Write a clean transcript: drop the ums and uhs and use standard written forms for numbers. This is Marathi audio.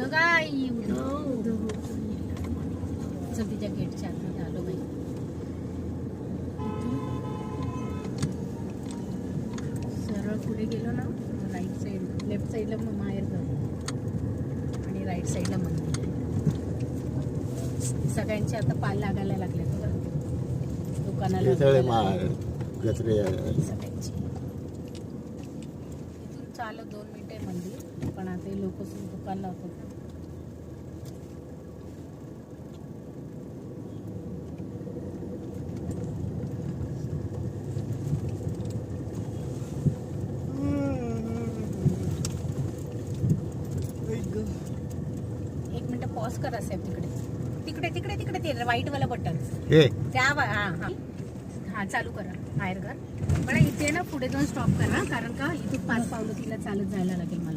गाई चल तिच्या गेटच्या आत आलो बाई. सरळ पुढे गेलो ना राईट साईड लेफ्ट साईडला मग माहेर घर आणि राईट साईडला मंदिर. सगळ्यांचे आता पाल लागायला लागले दुकानाला सगळ्यांची. इथून चालत 2 मिनिटे मंदिर पण आता लोक दुकान लावतात. एक मिनिट पॉज करा साहेब. तिकडे तिकडे तिकडे तिकडे ते व्हाईट वाला बटन त्या हा चालू करा बाहेर घर. पण इथे ना पुढे जाऊन स्टॉप करा कारण का इथून 5 पावलं तिला चालत जायला लागेल मला.